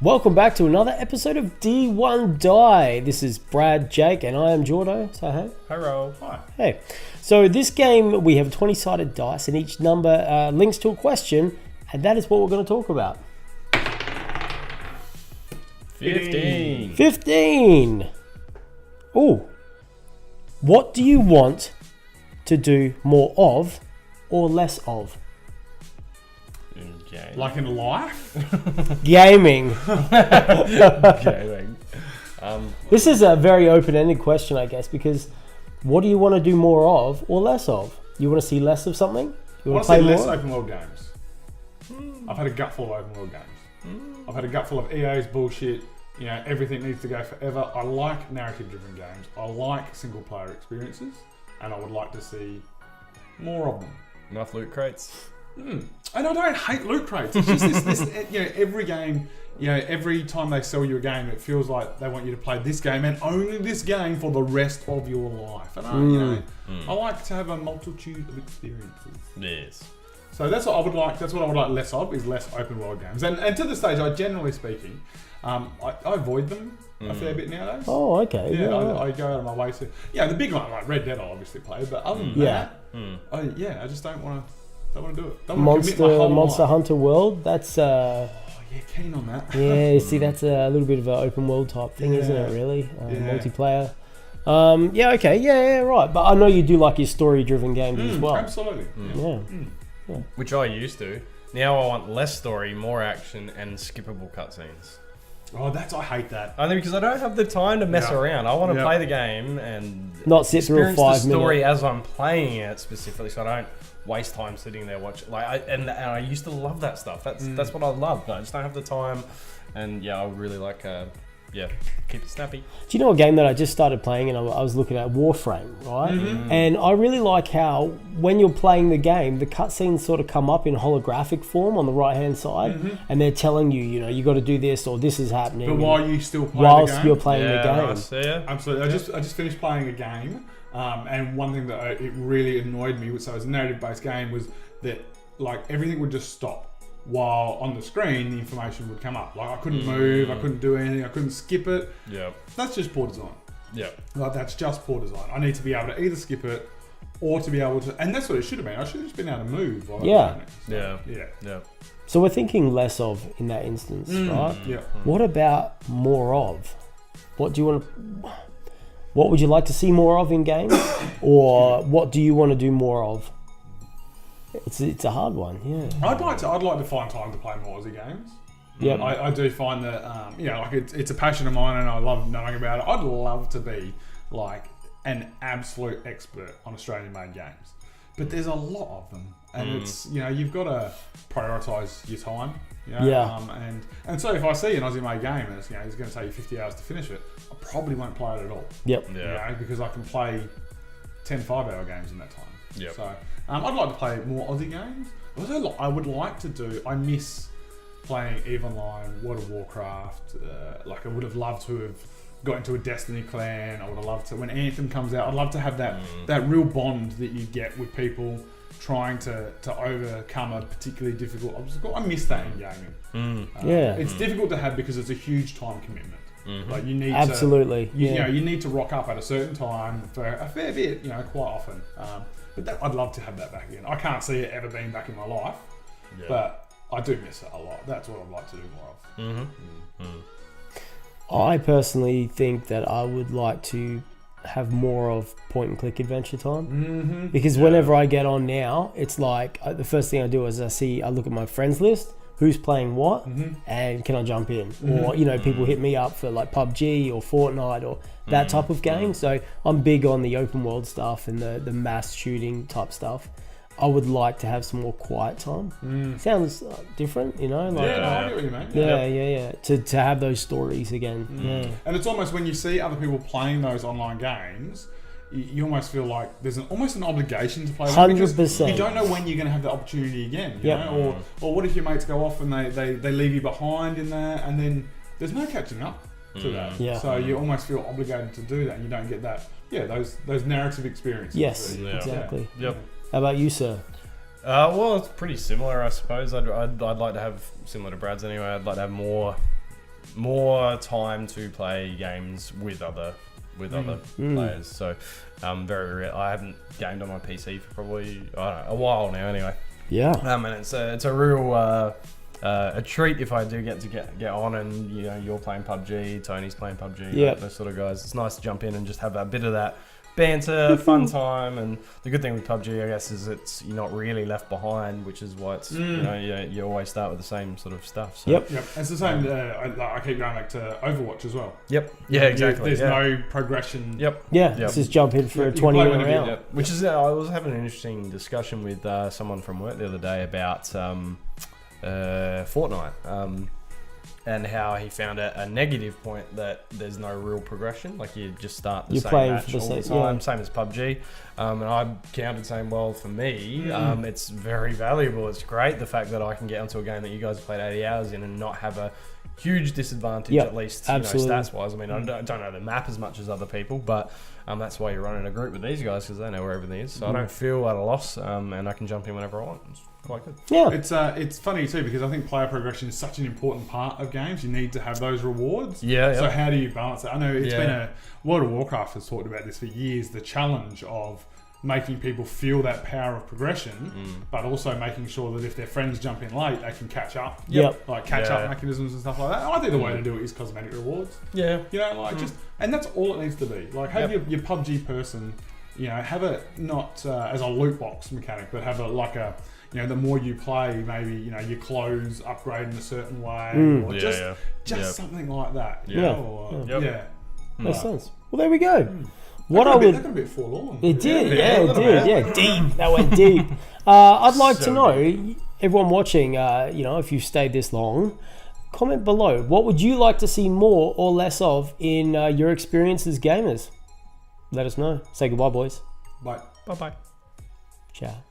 Welcome back to another episode of D1 Die. This is Brad, Jake, and I am Jordo. Say hey. Hello. Hi. Hey. So this game, we have 20-sided dice, and each number links to a question, and that is what we're going to talk about. 15. 15. Ooh. What do you want to do more of or less of? Okay. Like in life? Gaming. Gaming. This is a very open-ended question, I guess, because what do you want to do more of or less of? You want to see less of something? You I want want to to play see less more? open world games. I've had a gut full of open world games. I've had a gut full of EA's bullshit. You know, everything needs to go forever. I like narrative-driven games. I like single-player experiences, and I would like to see more of them. Enough loot crates. And I don't hate loot crates. It's just this, you know, every game, you know, every time they sell you a game, it feels like they want you to play this game and only this game for the rest of your life. And I like to have a multitude of experiences. Yes. So that's what I would like. That's what I would like less of, is less open world games. And to the stage, I generally speaking, I avoid them a fair bit nowadays. Oh, okay. Yeah, Yeah. I go out of my way to. Yeah, the big one like Red Dead, I'll obviously play, but other than that, I just don't want to. Don't want to do it. Don't want to commit my whole Monster life. Hunter World, that's Oh yeah, keen on that. yeah, see, that's a little bit of an open world type thing, isn't it, really? Multiplayer. Yeah, okay, yeah, right. But I know you do like your story-driven games as well. Absolutely. Yeah. Which I used to. Now I want less story, more action, and skippable cutscenes. Oh, I hate that. Only because I don't have the time to mess Yeah. around. I want to Yeah. play the game and Not sit through a experience the 5 story minute. as I'm playing it specifically, so I don't waste time sitting there watching. And I used to love that stuff. That's what I love. But I just don't have the time. And yeah, I would really like keep it snappy. Do you know a game that I just started playing and I was looking at Warframe, right? And I really like how when you're playing the game, the cutscenes sort of come up in holographic form on the right-hand side, and they're telling you, you know, you got to do this or this is happening. But while you still play whilst the game, you're playing the game. Nice. Yeah. absolutely. I just finished playing a game, and one thing that it really annoyed me, so it was a narrative-based game, was that like everything would just stop. While on the screen, the information would come up. Like I couldn't move, I couldn't do anything, I couldn't skip it. Yeah. That's just poor design. Yeah. Like that's just poor design. I need to be able to either skip it or to be able to, and that's what it should have been. I should have just been able to move while I was doing it. So, Yeah. So we're thinking less of in that instance, right? Yeah. What about more of? What do you want to? What would you like to see more of in games, or what do you want to do more of? It's a hard one, yeah. I'd like to find time to play more Aussie games. Yep. I do find that like it's a passion of mine and I love knowing about it. I'd love to be like an absolute expert on Australian-made games, but there's a lot of them, and it's you've got to prioritise your time. And so if I see an Aussie-made game and it's it's going to take you 50 hours to finish it, I probably won't play it at all. Yep. Yeah. Because I can play 10 5-hour games in that time. Yep. So I'd like to play more Aussie games. Also, I would like to do. I miss playing EVE Online, World of Warcraft. Like I would have loved to have got into a Destiny clan. I would have loved to when Anthem comes out. I'd love to have that real bond that you get with people trying to overcome a particularly difficult obstacle. I miss that in gaming. It's difficult to have because it's a huge time commitment. Like you need absolutely. you need to rock up at a certain time for a fair bit. Quite often. But I'd love to have that back again. I can't see it ever being back in my life, but I do miss it a lot. That's what I'd like to do more of. I personally think that I would like to have more of point and click adventure time, because whenever I get on now, it's like the first thing I do is I look at my friends list, who's playing what, and can I jump in? Or people hit me up for like PUBG or Fortnite or that type of game. So I'm big on the open world stuff and the mass shooting type stuff. I would like to have some more quiet time. Sounds different, like I get what you mean. yeah. To have those stories again. And it's almost when you see other people playing those online games, you almost feel like there's almost an obligation to play them because 100%. you don't know when you're going to have the opportunity again. Yep. Or what if your mates go off and they leave you behind in there, and then there's no catching up to that. Yeah. So you almost feel obligated to do that, and you don't get that. Those narrative experiences. Yes, Yeah. exactly. Yep. How about you, sir? Well, it's pretty similar, I suppose. I'd like to have, similar to Brad's anyway, I'd like to have more more time to play games with other players. So very rare. I haven't gamed on my PC for probably a while now. Anyway. Yeah. And it's a real a treat if I do get to get on and you're playing PUBG, Tony's playing PUBG, those sort of guys. It's nice to jump in and just have a bit of that banter, fun time. And the good thing with PUBG, I guess, is you're not really left behind, which is why it's you always start with the same sort of stuff. So. Yep. It's the same. I keep going back to Overwatch as well. Yep. Yeah. Exactly. There's no progression. Yep. Yeah. Let's just jump in for a 20-minute round. Yep. Which is I was having an interesting discussion with someone from work the other day about Fortnite. And how he found a negative point that there's no real progression. Like you just start the same match all the time, same as PUBG. And I counted saying, well, for me, it's very valuable. It's great the fact that I can get onto a game that you guys have played 80 hours in and not have a huge disadvantage, at least stats-wise. I mean, I don't know the map as much as other people, but that's why you're running a group with these guys, because they know where everything is. So I don't feel at a loss, and I can jump in whenever I want. It's quite good. Yeah. It's funny too, because I think player progression is such an important part of games. You need to have those rewards. Yeah. So how do you balance it? I know it's been World of Warcraft has talked about this for years, the challenge of making people feel that power of progression, but also making sure that if their friends jump in late, they can catch up. Like catch-up mechanisms and stuff like that. I think the way to do it is cosmetic rewards. Yeah. Just, and that's all it needs to be. Like have your PUBG person, have it not as a loot box mechanic, but have it the more you play, maybe your clothes upgrade in a certain way, or just something like that. Makes sense. Well, there we go. That got a bit forlorn. It did, it did. Yeah, deep. That went deep. I'd like to know, everyone watching, if you've stayed this long, comment below. What would you like to see more or less of in your experience as gamers? Let us know. Say goodbye, boys. Bye. Bye-bye. Ciao.